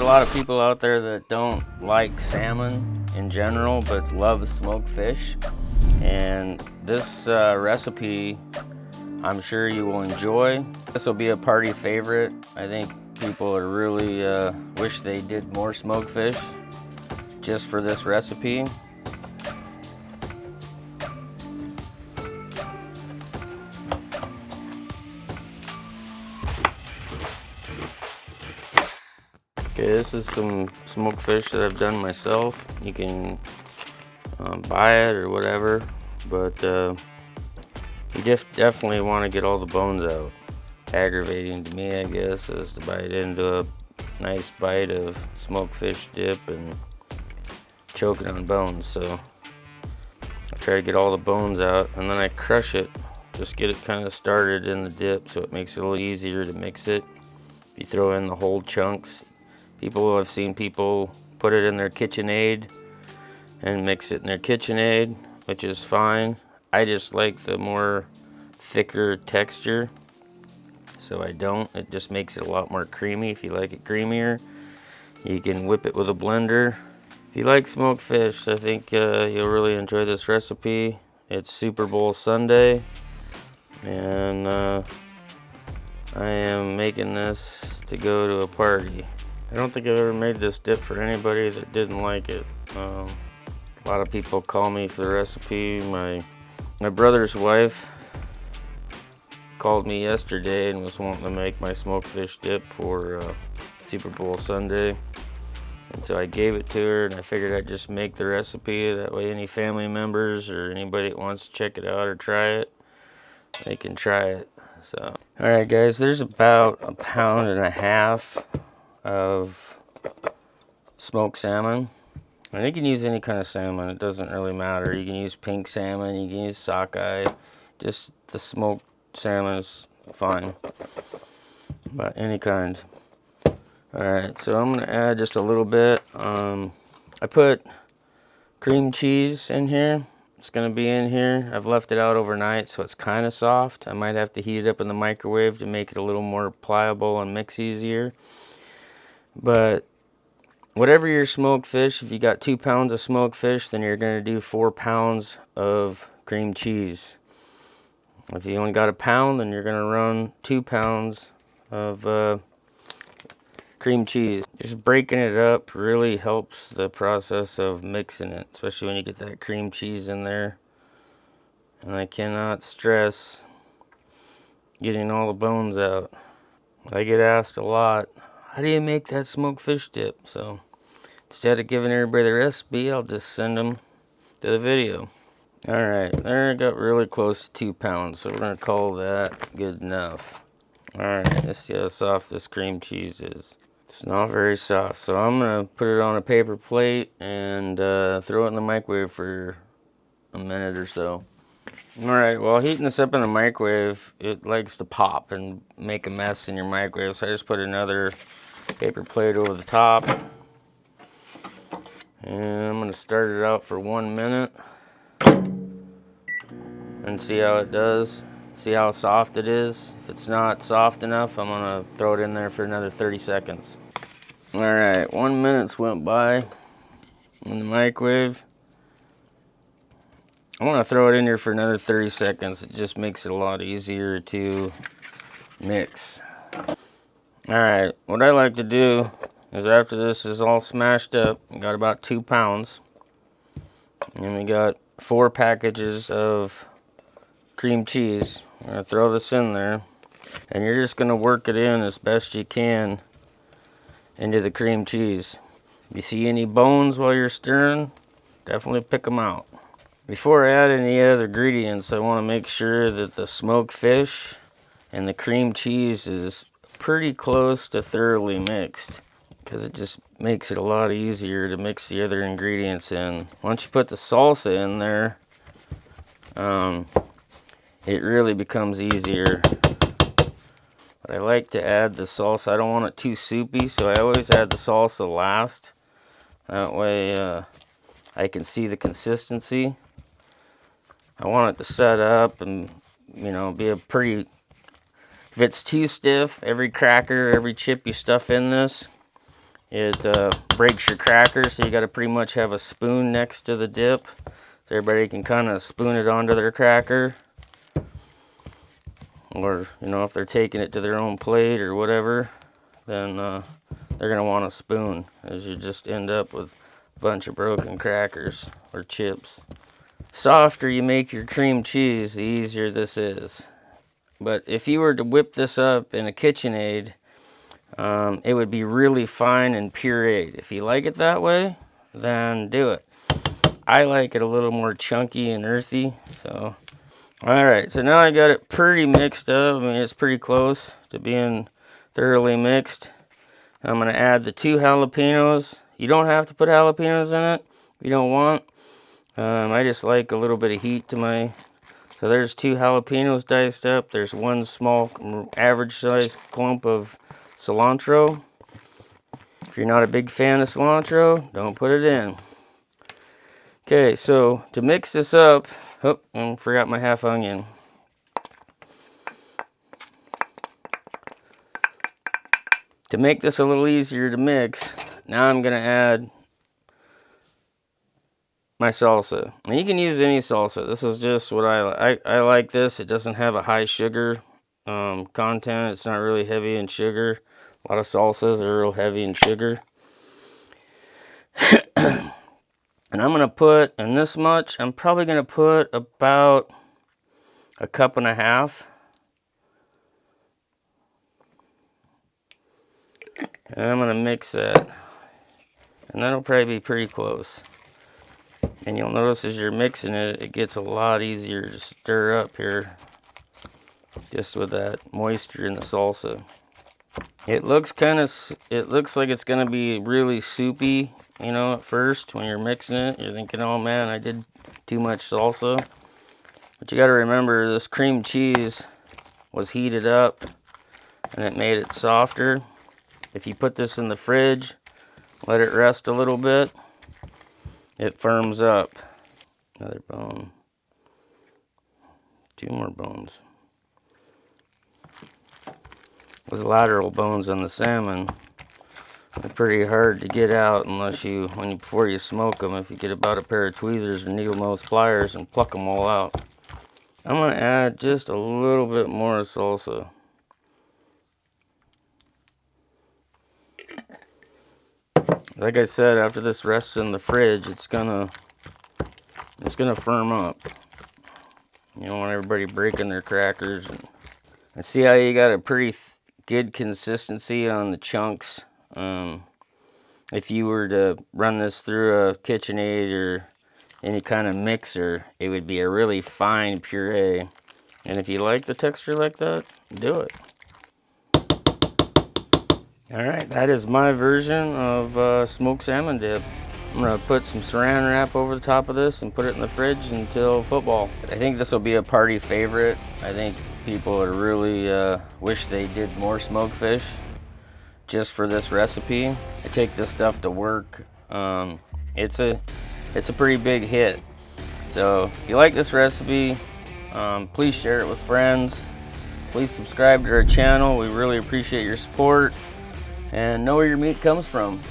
lot of people out there that don't like salmon in general, but love smoked fish. And this recipe, I'm sure you will enjoy. This will be a party favorite. I think people are really wish they did more smoked fish just for this recipe. Okay, this is some smoked fish that I've done myself. You can buy it or whatever, but you definitely want to get all the bones out. Aggravating to me, I guess, is to bite into a nice bite of smoked fish dip and choking on bones. So I try to get all the bones out, and then I crush it, just get it kind of started in the dip, so it makes it a little easier to mix it. If you throw in the whole chunks, I've seen people put it in their KitchenAid and mix it in their KitchenAid, which is fine. I just like the more thicker texture, so I don't. It just makes it a lot more creamy. If you like it creamier, you can whip it with a blender. If you like smoked fish, I think you'll really enjoy this recipe. It's Super Bowl Sunday, and I am making this to go to a party. I don't think I've ever made this dip for anybody that didn't like it. A lot of people call me for the recipe. My brother's wife called me yesterday and was wanting to make my smoked fish dip for Super Bowl Sunday. And so I gave it to her, and I figured I'd just make the recipe. That way any family members or anybody that wants to check it out or try it, they can try it. So, all right guys, there's about 1.5 pounds of smoked salmon. And you can use any kind of salmon, it doesn't really matter. You can use pink salmon, you can use sockeye, just the smoked salmon is fine, but any kind. Alright, so I'm going to add just a little bit. I put cream cheese in here. It's going to be in here. I've left it out overnight, so it's kind of soft. I might have to heat it up in the microwave to make it a little more pliable and mix easier. But whatever your smoked fish, if you got 2 pounds of smoked fish, then you're going to do 4 pounds of cream cheese. If you only got 1 pound, then you're going to run 2 pounds of cream cheese. Just breaking it up really helps the process of mixing it, especially when you get that cream cheese in there. And I cannot stress getting all the bones out. I get asked a lot, how do you make that smoked fish dip? So instead of giving everybody the recipe, I'll just send them to the video. Alright, there I got really close to 2 pounds, so we're going to call that good enough. Alright, let's see how soft this cream cheese is. It's not very soft, so I'm going to put it on a paper plate and throw it in the microwave for a minute or so. Alright, while heating this up in the microwave, it likes to pop and make a mess in your microwave, so I just put another paper plate over the top. And I'm going to start it out for 1 minute and see how it does. See how soft it is. If it's not soft enough, I'm going to throw it in there for another 30 seconds. Alright, 1 minute's went by in the microwave. I want to throw it in here for another 30 seconds. It just makes it a lot easier to mix. Alright, what I like to do is after this is all smashed up, we got about 2 pounds. And we got 4 packages of cream cheese. I'm going to throw this in there. And you're just going to work it in as best you can into the cream cheese. If you see any bones while you're stirring, definitely pick them out. Before I add any other ingredients, I want to make sure that the smoked fish and the cream cheese is pretty close to thoroughly mixed, because it just makes it a lot easier to mix the other ingredients in. Once you put the salsa in there, it really becomes easier. But I like to add the salsa. I don't want it too soupy, so I always add the salsa last. That way I can see the consistency. I want it to set up and, you know, be a pretty... If it's too stiff, every cracker, every chip you stuff in this, It breaks your crackers, so you got to pretty much have a spoon next to the dip so everybody can kind of spoon it onto their cracker. Or, you know, if they're taking it to their own plate or whatever, then they're going to want a spoon, as you just end up with a bunch of broken crackers or chips. Softer you make your cream cheese, the easier this is. But if you were to whip this up in a KitchenAid, it would be really fine and pureed. If you like it that way, then do it. I like it a little more chunky and earthy, so. Alright, so now I got it pretty mixed up. I mean, it's pretty close to being thoroughly mixed. I'm going to add the 2 jalapenos. You don't have to put jalapenos in it if you don't want. I just like a little bit of heat to my... So there's 2 jalapenos diced up. There's 1 small, average size clump of cilantro. If you're not a big fan of cilantro, don't put it in. Okay, so to mix this up... Oh, I forgot my half onion. To make this a little easier to mix, now I'm going to add my salsa. And you can use any salsa. This is just what I like this. It doesn't have a high sugar content. It's not really heavy in sugar. A lot of salsas are real heavy in sugar. And I'm going to put, in this much, I'm probably going to put about 1.5 cups. And I'm going to mix that. And that'll probably be pretty close. And you'll notice as you're mixing it, it gets a lot easier to stir up here. Just with that moisture in the salsa. It looks like it's going to be really soupy, you know, at first when you're mixing it. You're thinking, oh man, I did too much salsa. But you got to remember, this cream cheese was heated up and it made it softer. If you put this in the fridge, let it rest a little bit, it firms up. Another bone. 2 more bones. Those lateral bones on the salmon are pretty hard to get out unless before you smoke them, if you get about a pair of tweezers or needle nose pliers and pluck them all out. I'm going to add just a little bit more salsa. Like I said, after this rests in the fridge, it's gonna firm up. You don't want everybody breaking their crackers. And see how you got a pretty good consistency on the chunks. If you were to run this through a KitchenAid or any kind of mixer, it would be a really fine puree. And if you like the texture like that, do it. Alright, that is my version of smoked salmon dip. I'm going to put some saran wrap over the top of this and put it in the fridge until football. I think this will be a party favorite. I think people would really wish they did more smoked fish just for this recipe. I take this stuff to work. It's a pretty big hit. So if you like this recipe, please share it with friends. Please subscribe to our channel. We really appreciate your support. And know where your meat comes from.